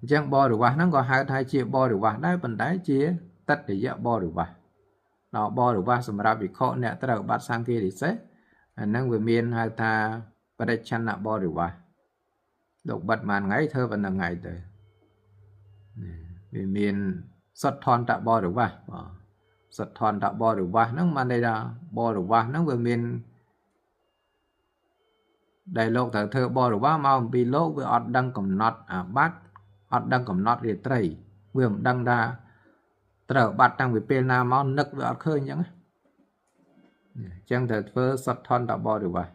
chẳng bò được quá nó có hai thai chia bò được quá đấy phần đấy chia tất để dạy bò được quá nó bò được quá xong ra bị khó nè tất cả bắt sang kia thì sẽ năng về miền hai ta bắt đây chăn nạ bò được quá độc bật màn ngày thơ vẫn là ngày tới vì miền sọt thon tạ bò được quá sọt thon tạ bò được quá nó mà đây là bò được quá nó về miền đại lục thờ thơ bò được quá mau bị lỗ với ọt đăng cầm nọt bát ọt đăng cầm nọt để tẩy vừa đăng ra trở bắt đang bị pê na máu nức với ọt khơi nhá chẳng thể phơ sọt thon tạ bò được quá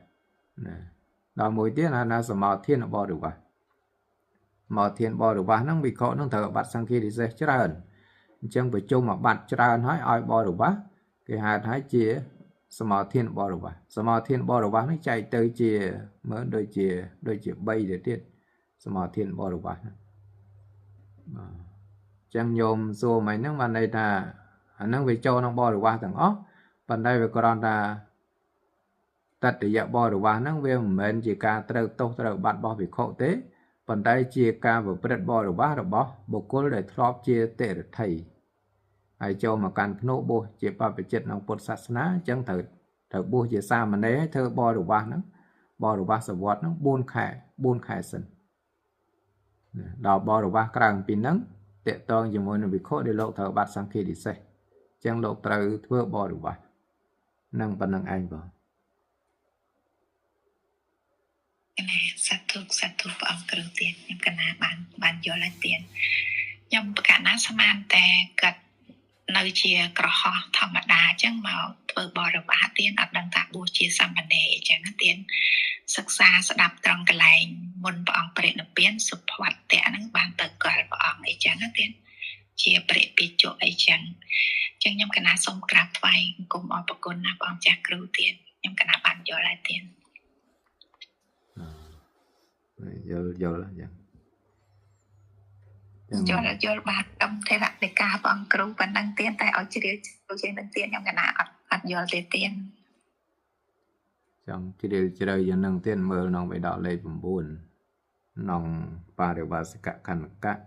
đó mỗi tiết là sờ mò thiên là bò được quá mò thiên bò được quá nó bị khó nó thở bắt sang kia thì sẽ chết hơn chẳng phải chung mà bạn chết hơn nói ai bò được quá cái hai thái chia sờ mò thiên bò được quá sờ mò thiên bò được quá nó chạy tới chia mới đôi chia bay để tiết sờ mò thiên bò được quá chẳng nhôm xô mày nó mà đây là nó về châu nó bò được quá thằng ó phần đây về còn là tật để dạy bò được quá nó về mình chỉ cả trâu tốt trâu bạn bò bị khổ tế phần đây chia ca và bật bò được quá rồi bò bộ cố để thọp chia tệ được thầy ai cho mà cần nô bò chỉ ba bị chết nông bột sát ná chẳng thử bùa chỉ xa mà đấy thơ bò được quá nó bò được quá sờ vót nó buôn khai sân đào bò được quá càng pin nắng tệ toàn chỉ muốn bị khổ để lộ thở bát sang khi đi xe chẳng lộ trâu thưa bò được quá năng phần năng anh vào sát thuộc vào ông kêu tiền nhưng cái nào bạn vô lại tiền nhưng cả nó xem ăn tè cật nơi chia cỏ thầm mà đá chẳng màu vừa bỏ được bá tiền ở đằng tạ bùa chia xăm bản đề chẳng tiền sắc xa sẽ đập trong cái này muốn bọn bệ nó biến support tệ nó bạn tự gọi bọn ấy chẳng tiền chia bệ bị chỗ ấy chẳng nhưng cái nào xong grab vay cùng ở bậc con nào bọn trả kêu tiền nhưng cái nào bạn vô lại tiền vô là vậy vô bạn trong thế là để cả bọn kêu bạn đăng tiền tại ở trên đăng tiền nhưng cái nào ăn vô để tiền trong chỉ điều cho nâng tiền mơ nông phải đọ lấy bùn buồn nông ba điều ba sẽ cả khăn cả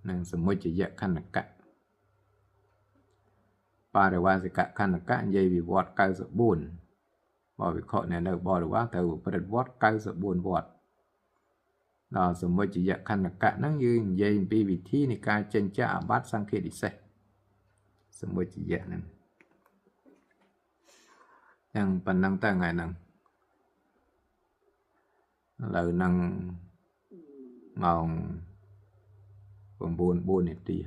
nâng sớm mới chỉ dạy khăn cả ba điều ba sẽ cả khăn cả dây bị vót cay sợ buồn bỏ bị khó này đâu bỏ được quá từ bật vót cay sợ buồn vót đó sớm mới chỉ dạy khăn cả nó như dây bị vị thi này ca chân cha bát sang kia đi xe sớm mới chỉ dạy này yang phần năng ta ngày năng lời năng màu buồn này đi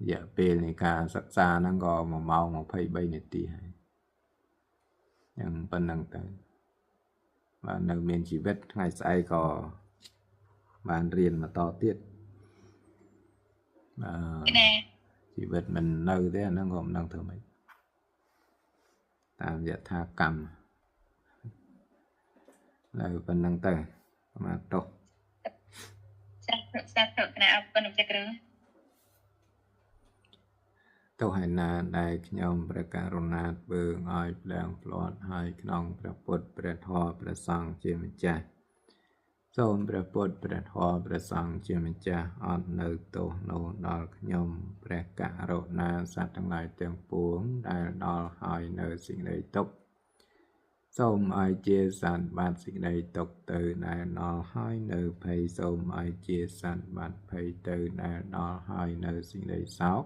giờ bê này ca sắc xa nó có màu phây bay này đi yang phần năng ta và nơi miền chỉ vết ngày sai có bàn riêng mà to tiết chỉ vết mình nơi thế nó gồm năng thử mấy tạm giờ tha cầm lời phần năng tờ mà tốt tôi hãy là đại nhómประการนาเบืองอ้อยแปลงปลอดให้ขนองประพุทธประทอประสังเจมิจาសូមព្រះពុទ្ធព្រះធម៌ព្រះសង្ឃជាម្ចាស់អត់នៅទោសនោះដល់ខ្ញុំព្រះករុណាសត្វទាំងឡាយទាំងពួងដែលដល់ហើយនៅសេចក្តីទុក្ខសូមឲ្យជាសន្និបាតសេចក្តីទុក្ខទៅដែលដល់ហើយនៅភ័យសូមឲ្យជាសន្និបាតភ័យទៅដែលដល់ហើយនៅសេចក្តីសោក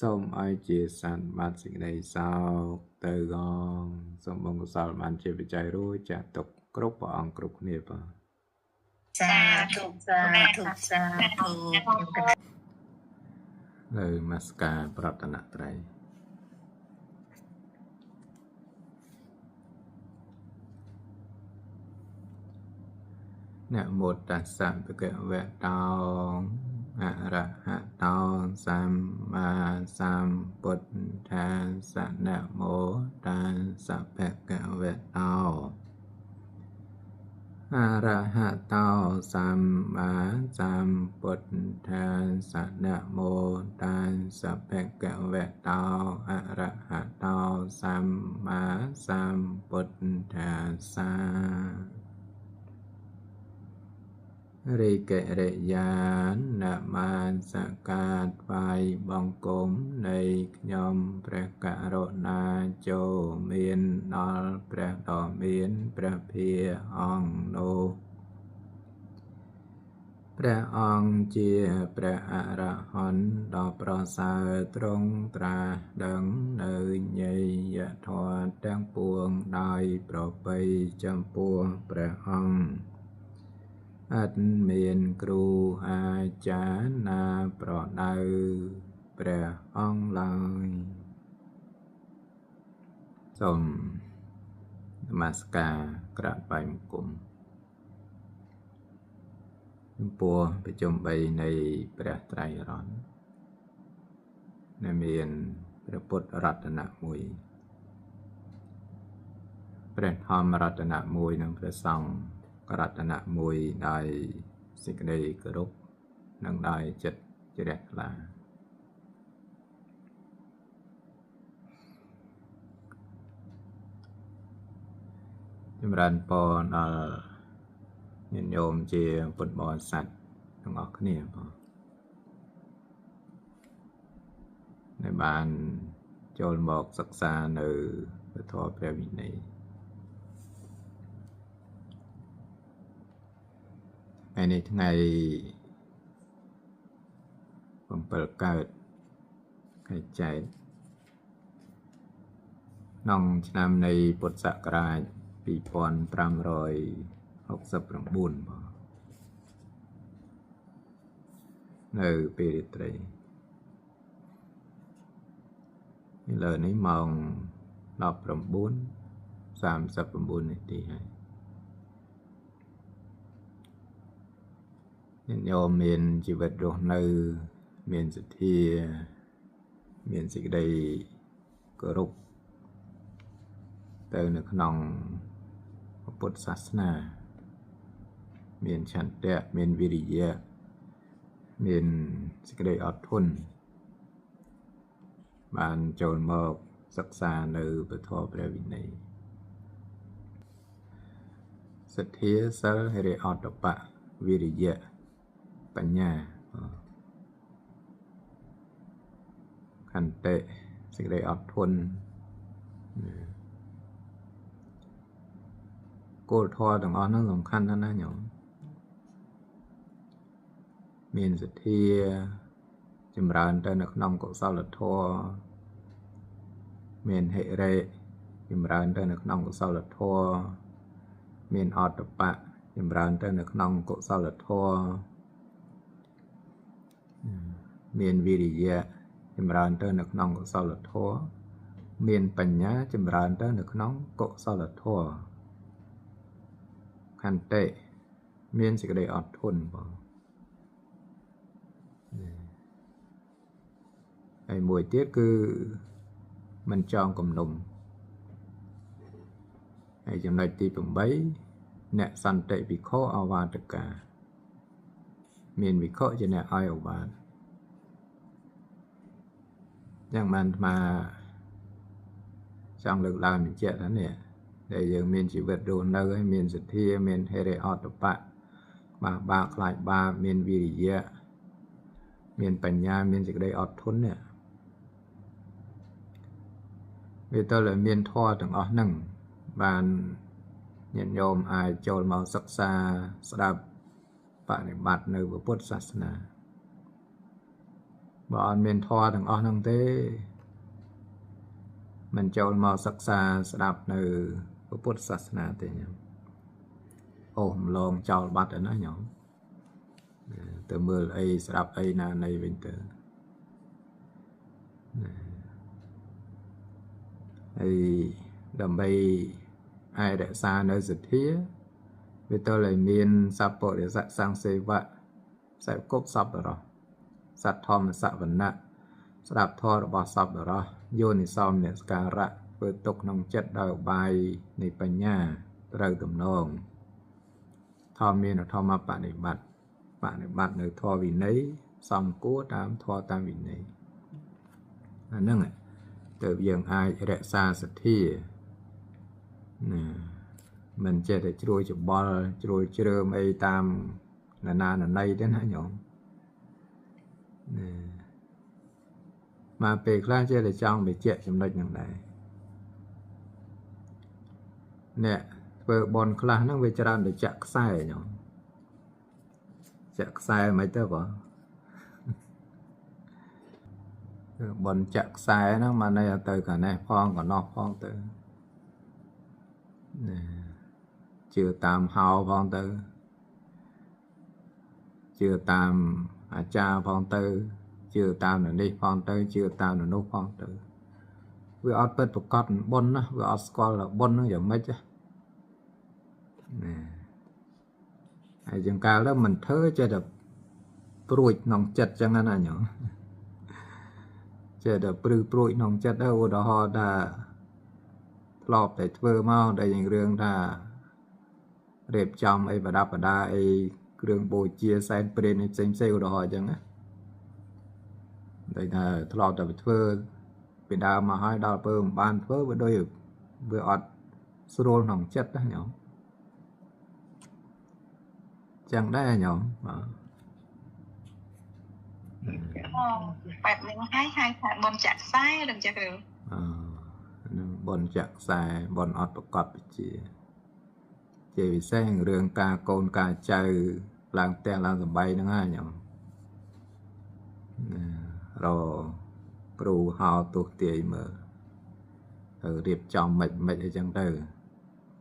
សូមឲ្យជាសន្និបាតសេចក្តីសោកទៅកងសូមបងកុសលបានជាបច្ច័យរួចចាស់ទុក្ខគ្រប់ព្រះអង្គគ្រប់គ្នាបាទlời Maska Pratana Trai Nam mô Tassa Bhagavato Arahato Samma Sambuddhassa Nam mô Tassa Bhagavato Arahato Samma Sambuddhassa Nam mô Tassa Bhagavato Arahato Samma Sambuddhassa រិកេរិយាននមានសកាតវាយបង្គំនៃខ្ញុំព្រះករុណាចូលមានដល់ព្រះដ៏មានព្រះភាអង្គនោះព្រះអង្គជាព្រះអរហន្តដ៏ប្រសើរទ្រង់ត្រាស់ដឹងនៅញយធម៌ទាំងពួងដោយប្រពៃចំពោះព្រះអង្គអត់មានគ្រូអាចារ្យណាប្រដៅព្រះអង្គឡើយសូមនមស្ការក្រាបថ្វាយបង្គំចំពោះប្រជុំ3នៃព្រះត្រៃរតន៍ដែលមានព្រះពុទ្ធរតនៈ1ព្រះធម្មរតនៈ1និងព្រះសង្ឃរតនៈ1ដោយសេចក្តីគោរពនិងដោយចិត្តជ្រះថ្លាចម្រើនពរដល់ញាតិញោមជាពុទ្ធបរិស័ទទាំងអស់គ្នាបងដែលបានចូលមកសិក្សានៅពធព្រះវិន័យថ្ងៃនេះថ្ងៃ7កើតខែចែកក្នុងឆ្នាំនៃពុទ្ធសករាជ2569បងនៅពេលរាត្រីឥឡូវនេះម៉ោង 19:39 នាទីហើយញាតិញោមមានជីវិតរស់នៅមានសទ្ធាមានសេចក្តីគោរពទៅនៅក្នុងពុទ្ធសាសនាមានឆន្ទៈមានវិរិយៈមានសេចក្តីអត់ធន់បានចូលមកសិក្សានៅពធព្រះវិន័យសទ្ធាសិលហិរិអតបៈវិរិយៈបញ្ញាខន្តិសេចក្តីអត់ធន់គោលធម៌ទាំងអស់ហ្នឹងសំខាន់ណាស់ណាញោមមានសទ្ធាចម្រើនទៅនៅក្នុងកុសលធម៌មានហិរិចម្រើនទៅនៅក្នុងកុសលធម៌មានអតបៈចម្រើនទៅនៅក្នុងកុសលធម៌មានវិរិយៈចម្រើនទៅនៅក្នុងកុសលធម៌មានបញ្ញាចម្រើនទៅនៅក្នុងកុសលធម៌ខន្តិមានសេចក្តីអត់ធន់បងហើយមួយទៀតគឺមិនចងគំនុំហើយចំណុចទី8អ្នកសន្តិវិខអវាទកាមានវិខជាអ្នកឲ្យអវាទយ៉ាងបានអាត្មាចង់លើកឡើងបញ្ជាក់ថានេះដែលយើងមានជីវិតរស់នៅហើយមានសទ្ធាមានហិរិអតបៈបាបខ្លាចបាបមានវិរិយៈមានបញ្ញាមានសេចក្តីអត់ធន់នេះវាទៅតែមានធម៌ទាំងអស់ហ្នឹងបានញាតិញោមអាចចូលមកសិក្សាស្ដាប់បប្រតិបត្តិនៅពុទ្ធសាសនាបើអត់មានធម៌ទាំងអស់ហ្នឹងទេមិនចូលមកសិក្សាស្ដាប់នៅពុទ្ធសាសនាទេញោមអូម្លងចោលបាត់ហើយណាញោមទៅមើលអីស្ដាប់អីណានៃវិញទៅហើយដើម្បីអាចរក្សានៅសទ្ធាវាទៅតែមានសัพពរិស័កសង្ឃសេវៈសែបគប់សពរោះសត្វធម្មសវណៈស្ដាប់ធម៌របស់សពរោះយោនិសោមនស្ការៈធ្វើទុកក្នុងចិត្តដោយឧបាយនៃបញ្ញាត្រូវទំនងធម៌មានធម្មបនិបត្តិនៅធម៌វិន័យសំគួរតាមធម៌តាមវិន័យអាហ្នឹងទើបយើងអាចរក្សាសទ្ធាណាមិនចេះតែជ្រួយច្បល់ជ្រួយជ្រើមអីតាម là này đến hả nhóm mà về class chơi để trong bị chết trong lệchอย่างไรnè vừa bòn class nó về cho để chặt sai nhóm chặt sai mấy tớ bỏ bòn chặt sai nó mà này từ cả này phong còn nọ phong từ chưa tam hào phong từ chưa tam cha phong từ chưa tam là đi phong từ chưa tam là nô phong từ vừa ở bên bậc cọt bôn nó vừa ở school là bôn nó giống mấy chứ hay chừng cao đó mình thớ cho được bụi nòng chật chẳng hạn là nhỏ cho được bụi nòng chật đâu đó họ đã lọp để thưa mau để những rương đã đẹp trong ấy và đáp ở đa ấy rương bồi chia sen bên xem sale đó họ chẳng á đây là lọp để thưa bên đào mà hai đào bơm ban thưa với đôi vừa ọt sôi nòng chất đó nhỏ chẳngได้nhỏแบบนึงให้บนจากซ้ายđừngจากđược bồn chặt xài bồn ọtประกอบchỉ xem rương ca côn ca chơi làng te làng sầm bay nữa ha nhở rồi cừu hào tuột tiền mà từ điệp chồng mệt ở chân từ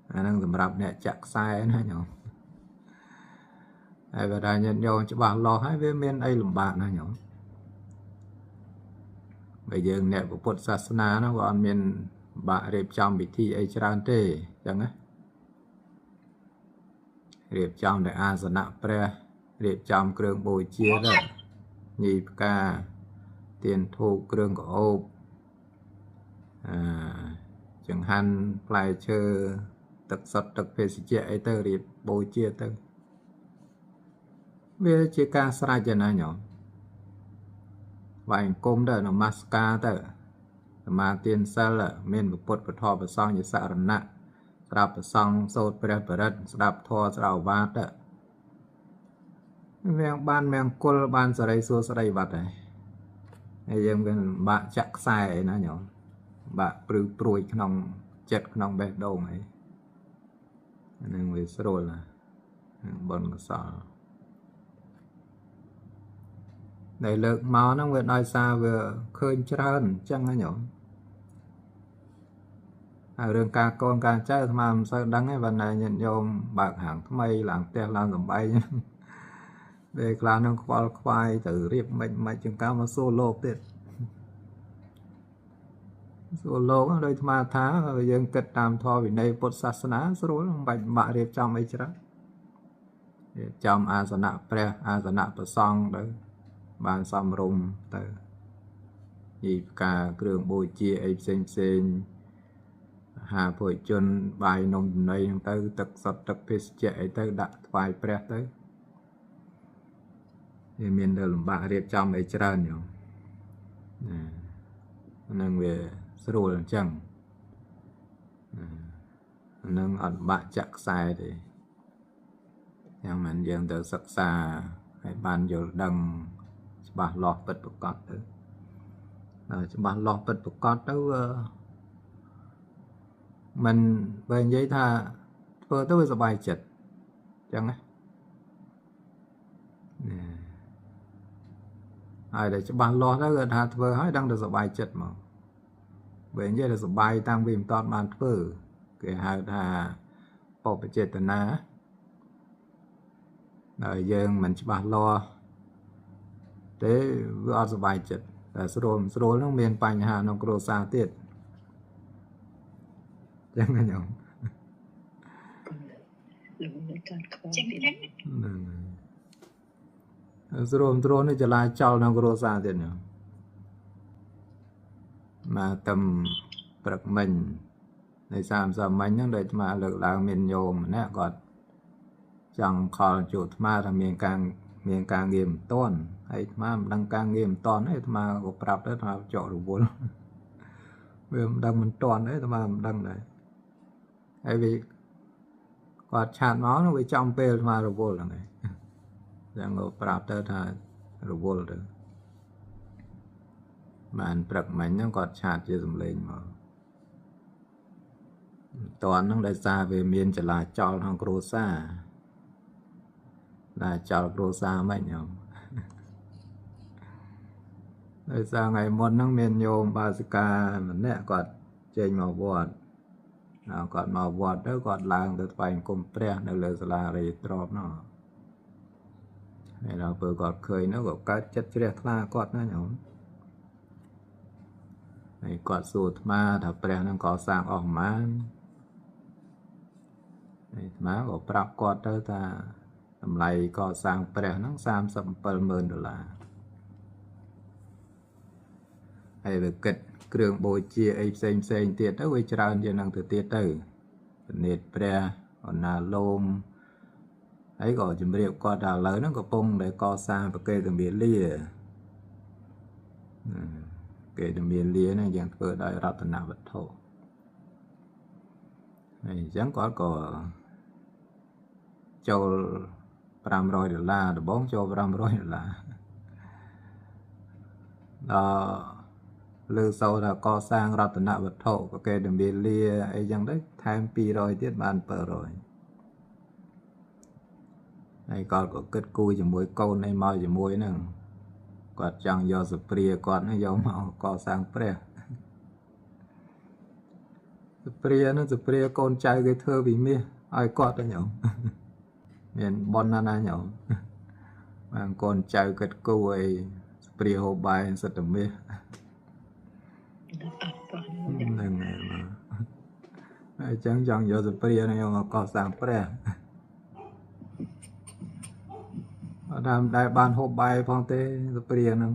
năng sầm rạp nè chặt sai nữa nhở ai và đại nhân vô cho bà lo hai với men ai làm bạn ha nhở bây giờ nè của Phậtศาสนา nó còn miền bạ điệp trong bị thi ai tràn tê chẳng á điệp trong để a sanh pre điệp trong kêu bồi chia đó nhị ca tiền thu kêu của ô chẳng hạn phải chơi tật sật tật phê sĩ chế ấy tơ điệp bồi chia tơ về chia ca sài chân này nhỏ vài công đó là masca tơ mà tiền sao là miền một bột bột thọ bột song như sạ rần nặng đạp song sốt beret đạp thọ đào vát đó miệng ban miệng côn ban sợi dây xua sợi dây vặt này hay em gần bạn chặt sai nó nhỏ bạn bùi nòng chật nòng bẹt đầu này nên người sẽ rồi là bận mà sợ này lượng máu nó vừa nói xa vừa khơi trơn chăng nó nhỏ rừng ca con ca trái mà sao đắng ấyวันnày nhận vô bạc hàng mây làng te làm dòng bay về là nó khoai từ riệp mình chừng cao mà solo tiệt solo đây mà thá bây giờ kết làm thọ vì đây Phậtศาสนา số bệnh bạ riệp trong ấy chứ trong asana pre asana pasong đấy bàn xăm rung từ gì cả đường bồi chia ấy xem hà phổi chân bài nông này tới tật sật tật phê chạy tới đặt vài pre tới thì mình đều làm bạ riệp trong ấy trơn nhiều nên về sưu lần chẳng nên ẩn bạ chặt sai thì nhưng mình dần từ sắc xa hay ban vô đằng bà lọt bật bật cọt tới bà lọt bật bật cọt tới mình về giấy tha vừa tới bây bài chật chẳng á ai để cho bạn lo đó gần hạt vừa hỏi đang được bài chật mà về giấy là bài tăng bìm toàn bàn vừa cái hạt bỏ bị chết tận ná đời dân mình chỉ bạn lo thế vừa ở bài chật là số nó miền Pành Hà nó có xa tiết chẳng là nhộng số nó chỉ là cháu nó có xa tiết nhộng mà tầm bậc mình để làm sao mình những đời mà lực lượng miền nhôm nè còn chẳng còn chuột mà là miền càng nghiêm tôn ấy mà đang càng nghiêm tôn ấy mà có prap đó mà chỗ đủ vốn mình đang mình tôn đấy mà đang này ấy vì quạt chạm nó bị trong pe mà đủ vốn là này Chẳng có prap tới thà rồi vô được bạn bật máy nó còn chặt chưa dùm lên mà toàn nó đại xa về miền trở lại cho thằng cô xa là cho cô xa mấy nhầm đại xa ngày một nó miền nhôm ba ska mình nè còn trên màu vọt nào còn màu vọt đó còn làng từ phải cùng pre nó lời là rồi drop nó này là vừa còn khơi nó có cái chất tre la còn nó nhầm này còn sụt mà thập pre nó có sang ở má này má có prap còn tới ta tầm lại có sang pre nó $37,000hay về kịch trường bồi chia ấy xem tiệt đó với tràn cho năng từ tiệt từ nệt pre còn là lôm ấy gọi chuẩn bị qua đào lớn nó có bông để co sang và cây từ biển lia cây từ biển lia này dạng vừa đại ra từ nào vật thổ này chẳng có châu $500 được $4 châu $500 đó lưu sâu là co sang ra từ nào vật thổ và cây từ biển lia ấy chẳng đấy thêm pi rồi tiết bàn bờ rồi này còn có kết cùi cho mỗi câu này mau cho mỗi nè quạt chẳng do sự pria còn nó giống màu co sang pre pria nó sự pria con trai cái thơ bị mê ai quạt đó nhậu miền bon nana nhậu mang con trai kết cùi pria hồ bài rất là mê nên mà chẳng do sự pria nó giống co sang pre làm đại ban hộp bài phong tế pria nó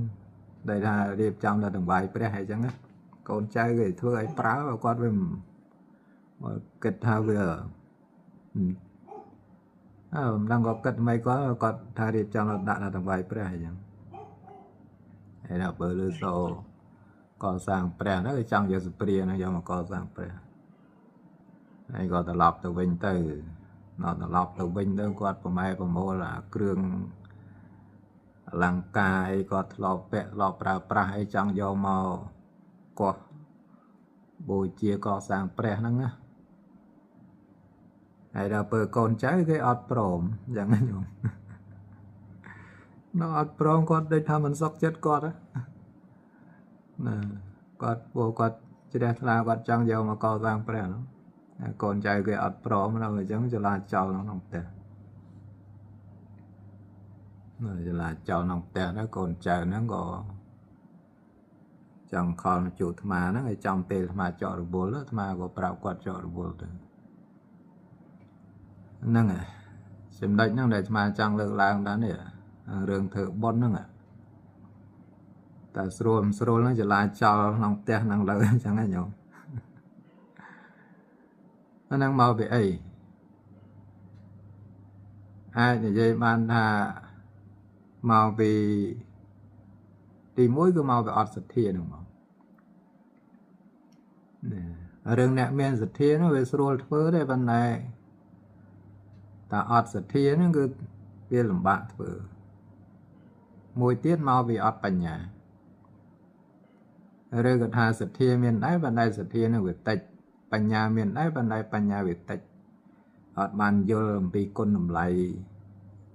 đây là điệp trong là đồng bài pre hay chẳng á con trai gửi thưa ấy prá và quát với kịch thao vừa đang có kịch mấy có còn thà điệp trong là đã là đồng bài pre hay chẳng hay là bờ lư sổ có sang pre nó trong giờ pria nó do mà có sang pre hay có tập lọc từ bên từ nó tập lọc từ bên tới quát của mai của mô là krương lăng ca ấy có lọc bẹ lọc pra ấy chẳng do màu có bồi chia có sang pre năng á hay là bờ con trái cái ọt prom chẳng anh nhung nó ọt prom con đây tham mình sốc chết con á nè con bộ con chỉ để là con chẳng do mà có sang pre nó con trái cái ọt prom nó người chẳng cho là chào nó không tệ rồi là chào nòng tè nó còn chờ nó có chẳng còn chủ mà nó trong tê mà chọn được bố lớp mà có bảo quạt chọn được bố được nâng à xem đánh nó để mà chẳng lực lang đó nè rừng thử bon nâng à ta srol nó chỉ là chào nòng tè năng lợi chẳng ai nhổ nó năng mau bị ấy ai thì dây ban hà màu vì thì mỗi cái màu về ọt sạch thiên đúng không rừng nẹ men sạch thiên nó về srol thơ đây bên này ta ọt sạch thiên nó cứ về làm bạn thơ mỗi tiết màu vì ọt bánh nhà rừng gật hà sạch thiên miền đáy bên này sạch thiên nó về tạch bánh nhà miền đáy bên này bánh nhà về tạch ọt bàn vô làm vì con làm lại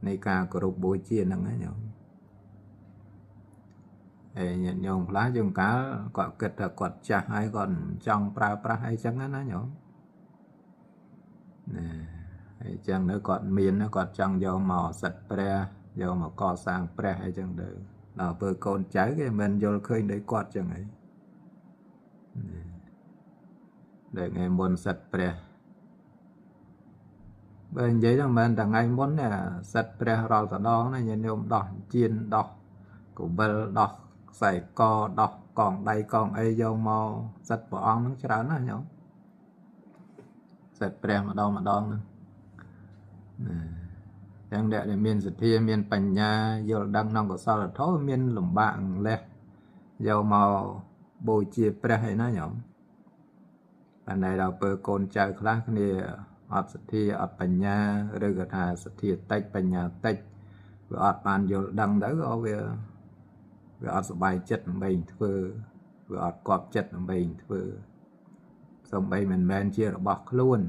ในการกรุบโบเชียนั่งนะโยมnhận nhung lá dùng cá quạt kịch là quạt chặt hay còn trong pra hay chẳng á nó nhổ nè chẳng nữa còn miền nó còn trong dầu màu sạch pre dầu màu co sang pre hay chẳng được nào vừa con trái cái mình vô khơi để quạt chẳng ấy để ngày muốn sạch pre bên giấy rằng mình thằng anh muốn là sạch pre rồi từ đó này nhìn nhung đỏ chiên đỏ của bờ đỏใส่ co đọc còn đây còn ấy vô màu sạch bỏ ong nó chả nó nhở sạch pre mà đo nữa chẳng đệ để miền sạch thiên miền bành nhà vô đăng nông của sao là thấu miền lủng bạn lẹ vô màu bồi chia pre hay nó nhở anh này đào bờ cồn trời khác này ọt sạch thiên ọt bành nhà rồi gật hà sạch thiên tách bành nhà tách វាអត់បានយល់ដឹងទៅក៏វាអត់សប្បាយចិត្តដើម្បីធ្វើវាអត់គប់ចិត្តដើម្បីធ្វើសូម្បីមិនមែនជារបស់ខ្លួន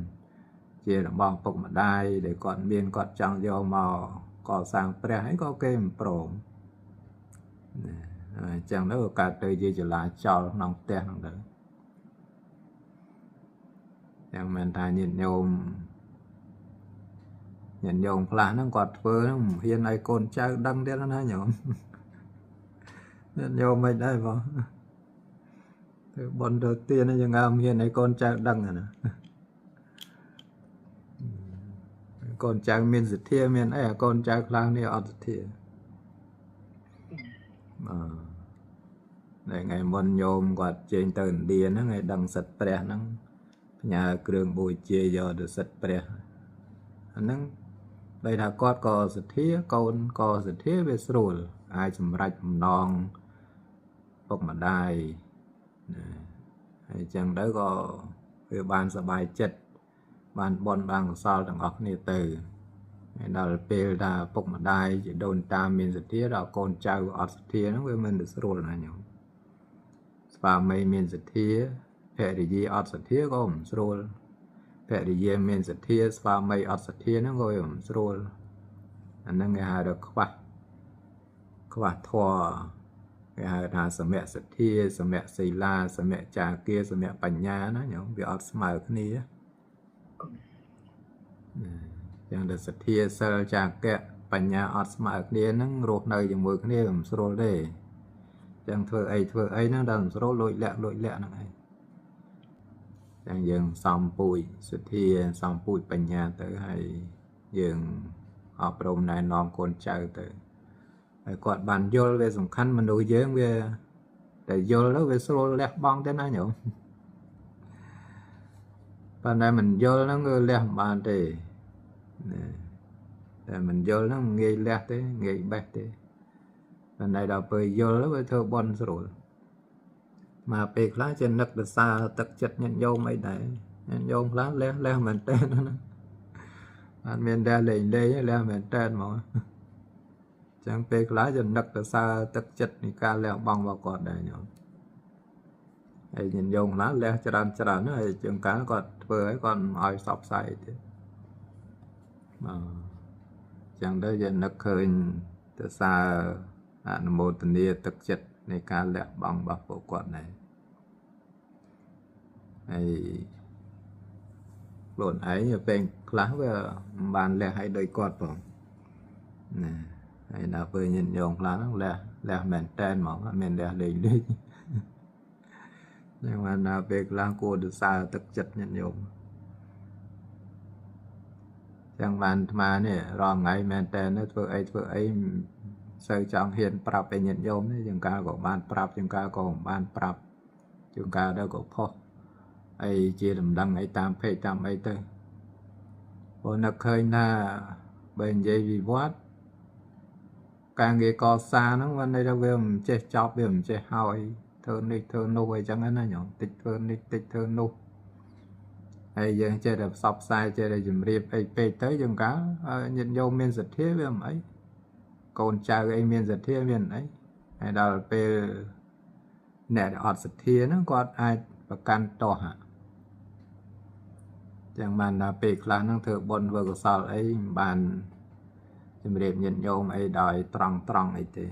ជារបស់ពុកម្ដាយដែលគាត់មានគាត់ចង់យកមកកសាងព្រះហើយក៏គេមិនព្រមអញ្ចឹងទៅកើតទៅជាចលាចលក្នុងផ្ទះហ្នឹងទៅយ៉ាងមែនថាញាតិញោមខ្លះហ្នឹងគាត់ធ្វើហ្នឹងមិនហ៊ានឲ្យកូនចៅដឹងទៀតណាញោមញាតិញោមមិនដែរបងធ្វើបន់ទៅទានយ៉ាងណាមិនហ៊ានឲ្យកូនចៅដឹងណាកូនចៅមានសទ្ធាមានអីកូនចៅខ្លះនេះអត់សទ្ធាថ្ងៃមុនញោមគាត់ជើញទៅឥណ្ឌាហ្នឹងឲ្យដឹងសិទ្ធិព្រះហ្នឹងផ្ញើគ្រឿងបូជាយកទៅសិទ្ធិព្រះអាហ្នឹងដោយថាគាត់ក៏សទ្ធាកូនក៏សទ្ធាវាស្រួលអាចសម្រេចបំណងពុកម្ដាយហើយចឹងទៅក៏វាបានសប្បាយចិត្តបានបន់បានកុសលទាំងអស់គ្នាទៅហើយដល់ពេលថាពុកម្ដាយជាដូនតាមានសទ្ធាដល់កូនចៅអត់សទ្ធាហ្នឹងវាមិនទៅស្រួលណាញោមស្វាមីមានសទ្ធាភរិយាអត់សទ្ធាក៏មិនស្រួលភរិយាមានសទ្ធាស្វាមីអត់សទ្ធាហ្នឹងក៏វាមិនស្រួលអាហ្នឹងគេហៅថាខ្វះធម៌គេហៅថាសមៈសទ្ធាសមៈសីលាសមៈចាគាសមៈបញ្ញាណាញោមវាអត់ស្មើគ្នាយ៉ាងដែលសទ្ធាសិលចាកៈបញ្ញាអត់ស្មើគ្នាហ្នឹងរស់នៅជាមួយគ្នាមិនស្រួលទេចឹងធ្វើអីហ្នឹងដល់មិនស្រួលលួចលាក់ហ្នឹងឯងចឹងយើងសំពូជសទ្ធាសំពូជបញ្ញាទៅហើយយើងអប់រំណែនាំកូនចៅទៅហើយគាត់បានយល់វាសំខាន់មនុស្សយើងវាតែយល់ទៅវាស្រួលលះបង់ទៅណាញោមប៉ុន្តែមិនយល់ហ្នឹងគឺលះមិនបានទេតែមិនយល់ហ្នឹងងាយលះទេងាយបេះទេប៉ុន្តែដល់ពេលយល់ទៅវាធ្វើបន់ស្រួលមកពេលខ្លះជានឹកដសាទឹកចិត្តញាតិញោមអីដែរញាតិញោមខ្លះលះមែនតើណាអត់មានតែលេងលះមែនតើហ្មងចឹងពេលខ្លះជានឹកដសាទឹកចិត្តនៃការលះបង់របស់គាត់ដែរញោមហើយញាតិញោមខ្លះលះច្រើនហើយជាងកាលគាត់ធ្វើឲ្យគាត់ឲ្យសពផ្សាយទៀតចឹងទៅយើងនឹកឃើញដសាអនុមោទនាទឹកចិត្តនៃការលះបង់របស់ពួកគាត់ដែរហើយខ្លួនឯងពេលខ្លះវាមិនបានលះឲ្យដោយគាត់ផងណាហើយដល់ពេលញាតិញោមខ្លះហ្នឹងលះមែនតែនហ្មងអត់មានលះលេងយ៉ាងណាដល់ពេលខ្លះគួរទៅសើទឹកចិត្តញាតិញោមចឹងបានអាត្មានេះរាល់ថ្ងៃមែនតែនធ្វើអីសូវចង់ហ៊ានប្រាប់ឲ្យញាតិញោមនេះជាងកាលក៏បានប្រាប់ជាងកាលក៏មិនបានប្រាប់ជាងកាលទៅក៏ផុសអីជាដំណឹងអីតាមពេកតាមអីទៅព្រោះនឹកឃើញថាបើនិយាយវិវត្តការងារកសាងហ្នឹងវាន័យថាវាមិនចេះចប់វាមិនចេះហើយធ្វើនេះធ្វើនោះអីចឹងណាញោមតិចធ្វើនេះតិចធ្វើនោះហើយយើងចេះតែផ្សព្វផ្សាយចេះតែជម្រាបអីពេកទៅជាងកាលញាតិញោមមានសទ្ធាវាមិនអីកូនចៅអីមានសទ្ធាមានអីហើយដល់ពេលអ្នកអត់សទ្ធាហ្នឹងគាត់អាចប្រកាន់តោះចឹងបានដល់ពេលខ្លះហ្នឹងធ្វើបុណ្យធ្វើកុសលអីមិនបានជំរាបញាតិញោមអីដោយត្រង់អីទេ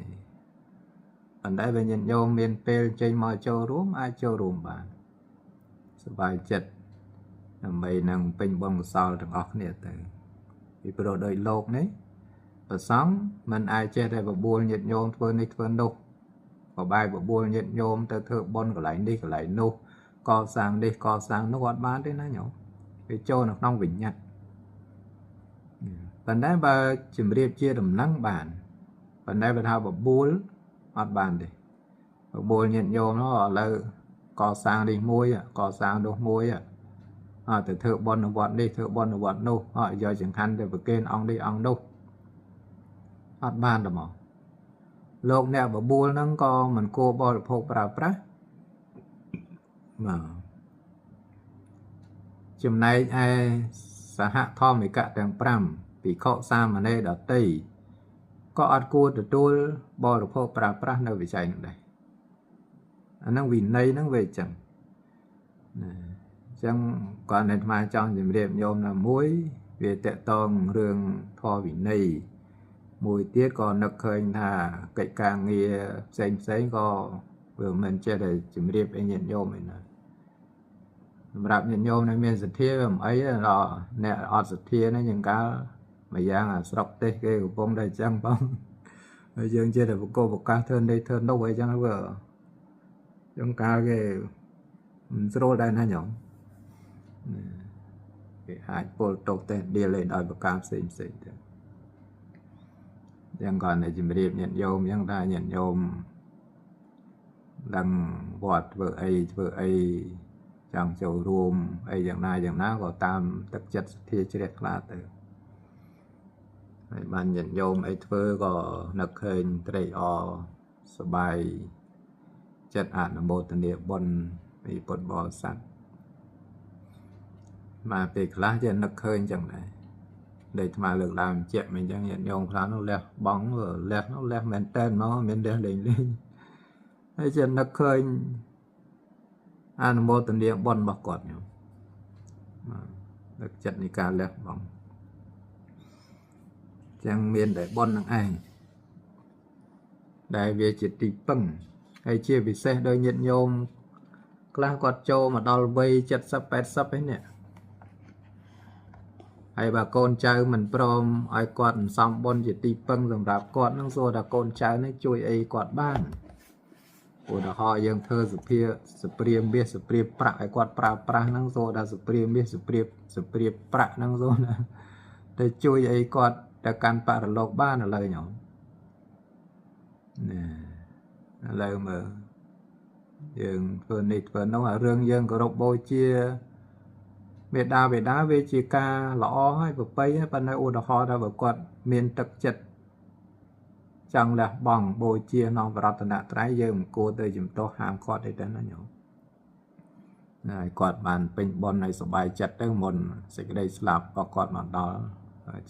ប៉ុន្តែបើញាតិញោមមានពេលចេញមកចូលរួមអាចចូលរួមបានសប្បាយចិត្តដើម្បីនឹងពេញបុណ្យកុសលទាំងអស់គ្នាទៅពីព្រោះដោយលោកនេះប្រសង់មិនអាចចេះតែបបួលញាតិញោមធ្វើនេះធ្វើនោះបបាយបបួលញាតិញោមទៅធ្វើបុណ្យកន្លែងនេះកន្លែងនោះកសាងនេះកសាងនោះអត់បានទេណាញោមវាចូលនៅក្នុងវិញ្ញាណប៉ុន្តែបើជំរាបជាដំណឹងបានប៉ុន្តែបើថាបបួលអត់បានទេបបួលញាតិញោមនោះឥឡូវកសាងនេះមួយកសាងនោះមួយទៅធ្វើបុណ្យនៅវត្តនេះធ្វើបុណ្យនៅវត្តនោះយកចង្ហាន់ទៅប្រគេនអង្គនេះអង្គនោះអត់បានទេមកលោកអ្នកបបួលហ្នឹងក៏មិនគួរបរិភោគប្រើប្រាស់ចំណែកឯសហធម្មិកៈទាំង5ភិក្ខុសាមណេរដទៃ ก็អត់គួរទទួលបរិភោគប្រើប្រាស់នៅវិស័យនោះដែរអាហ្នឹងវិន័យហ្នឹងវាអញ្ចឹងណាអញ្ចឹងគាត់នៅអាត្មាចង់ជម្រាបញោមណាមួយវាតកតងរឿងធម៌វិន័យមួយទៀតក៏នឹកឃើញថាកិច្ចការងារផ្សេងក៏វាមិនចេះតែជម្រាបឲ្យញាតិញោមឯណាសម្រាប់ញាតិញោមដែលមានសទ្ធាវាមិនអីទេដល់អ្នកអត់សទ្ធានេះយ៉ាងកាលមួយយ៉ាងអាស្រុកទេសគេកំពុងតែអញ្ចឹងបងហើយយើងចេះតែបកបកាសធ្វើនេះធ្វើនោះអីចឹងវាយ៉ាងកាលគេមិនស្រួលដែរណាញោមគេអាចពលតុកទេដៀលឲ្យដោយប្រការផ្សេងទៅយ៉ាងគាត់តែជំរាបញាតិញោមអញ្ចឹងថាញាតិញោមដឹងវត្តធ្វើអីចង់ចូលរួមអីយ៉ាងណាក៏តាមទឹកចិត្តសទ្ធាជ្រះថ្លាទៅហើយបានញាតិញោមអីធ្វើក៏នឹកឃើញត្រេកអរសប្បាយចិត្តអនុមោទនាបុណ្យពីពុទ្ធបរិស័ទមកពេលខ្លះចេះនឹកឃើញចឹងដែរដែលអាត្មាលើកឡើងជាក់មិនចឹងញាតិញោមខ្លះនោះលះបង់លះមែនតើមកមានលះលេងហើយចេះនឹកឃើញអនុមោទនាបុណ្យរបស់គាត់ញោមនឹកចិត្តនៃការលះបង់ចឹងមានតែបុណ្យនឹងឯងដែលវាជាទីពឹងហើយជាពិសេសដោយញាតិញោមខ្លះគាត់ចូលមកដល់វ័យ70 80ឯនេះហើយបើកូនចៅមិនព្រមឲ្យគាត់សន្សំបុណ្យជាទីពឹងសម្រាប់គាត់នឹងសួរថាកូនចៅនេះជួយអីគាត់បានឧទាហរណ៍យើងធ្វើសព្រាមាសសព្រាប្រាក់ឲ្យគាត់ប្រើប្រាស់ហ្នឹងសួរថាសព្រាមាសសព្រាប្រាក់ហ្នឹងសួរណាទៅជួយអីគាត់ទៅកាន់បរលោកបានឥឡូវញោមណាឥឡូវមើលយើងធ្វើនេះធ្វើនោះអារឿងយើងគោរពបូជាមេដាបេដាវាជាការល្អហើយប្រពៃប៉ុន្តែឧទាហរណ៍ថាបើគាត់មានទឹកចិត្តចង់លះបង់បូជាក្នុងបរតនត្រ័យយើងមិនគួរទៅជំទាស់ហាមគាត់ទេណាញោមហើយគាត់បានពេញបុណ្យឲ្យសុបាយចិត្តទៅមុនសេចក្តីស្លាប់ក៏គាត់មកដល់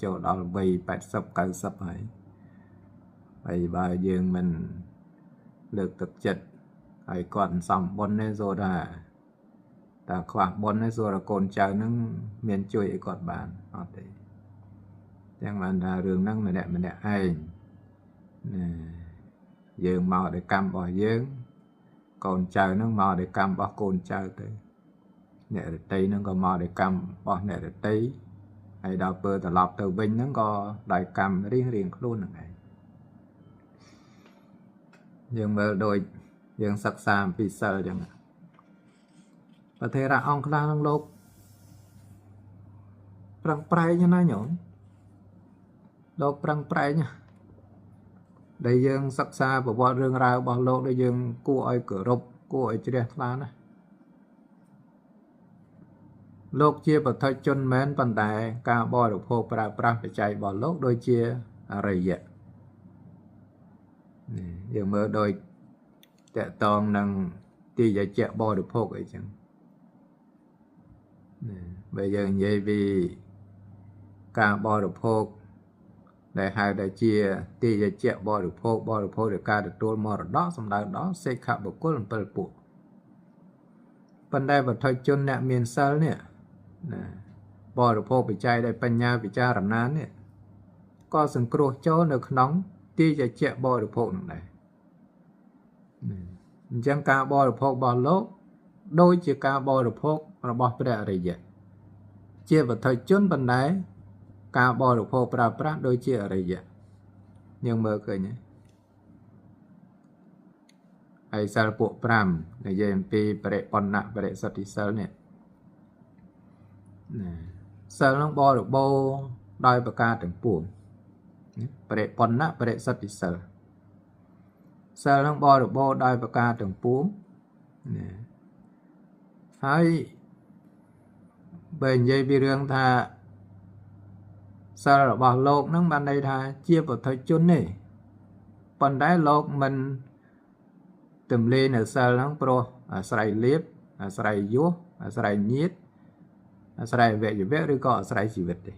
ចូលដល់វ័យ80 90ហើយបើយើងមិនលើកទឹកចិត្តឲ្យគាត់សំបុណ្យនេះសូថាតើខ្វះបុណ្យនេះសូថាកូនចៅនឹងមានជួយឲ្យគាត់បានអត់ទេចឹងបានថារឿងហ្នឹងម្នាក់ឯងណាយើងមកដោយកម្មរបស់យើងកូនចៅនឹងមកដោយកម្មរបស់កូនចៅទៅអ្នករតីនឹងក៏មកដោយកម្មរបស់អ្នករតីហើយដល់ពេលត្រឡប់ទៅវិញហ្នឹងក៏ដោយកម្មរៀងខ្លួនហ្នឹងឯងយើងមើលដូចយើងសិក្សាអំពីសិលចឹងប្រធេរៈអង្គខ្លះក្នុងលោកប្រឹងប្រែងណាញោមលោកប្រឹងប្រែងដែលយើងសិក្សាប្រវត្តិរឿងរ៉ាវរបស់លោកដែលយើងគួរឲ្យគោរពគួរឲ្យជ្រះថ្លាណាលោកជាបុថុជនមែនប៉ុន្តែការបរិភោគប្រើប្រាស់បច្ច័យរបស់លោកដូចជាអរិយៈយើងមើលដូចតកតងនឹងទីយជៈបរិភោគអីចឹងបើយើងនិយាយពីការបរិភោគដែលហៅថាជាទីយជៈបរិភោគដោយការទទួលមរតកសម្ដៅដល់សេខបុគ្គល7ពួកប៉ុន្តែបុថុជនអ្នកមានសិលនេះណាបរិភោគបច្ច័យដោយបញ្ញាពិចារណានេះក៏សង្គ្រោះចូលនៅក្នុងទីយជៈបរិភោគនោះដែរអញ្ចឹងការបរិភោគរបស់លោកដូចជាការបរិភោគរបស់ព្រះអរិយៈជាបុថុជនប៉ុន្តែការបរិភោគប្រើប្រាស់ដូចជាអរិយៈយើងមើលឃើញហើយសិលពួក5និយាយអំពីបរិបណ្ណៈបរិសុទ្ធិសិលនេះសិលនឹងបរិបូរណ៍ដោយប្រការទាំងពួងបរិបណ្ណៈបរិសុទ្ធិសិលសិលនឹងបរិបូរណ៍ដោយប្រការទាំងពួងហើយបើនិយាយពីរឿងថាសិលរបស់លោកនឹងបានន័យថាជាបុថុជនទេប៉ុន្តែលោកមិនទម្លាយនៅសិលហ្នឹងព្រោះអាស្រ័យលៀបអាស្រ័យយសអាស្រ័យញាតិអាស្រ័យវយវៈឬក៏អាស្រ័យជីវិតទេ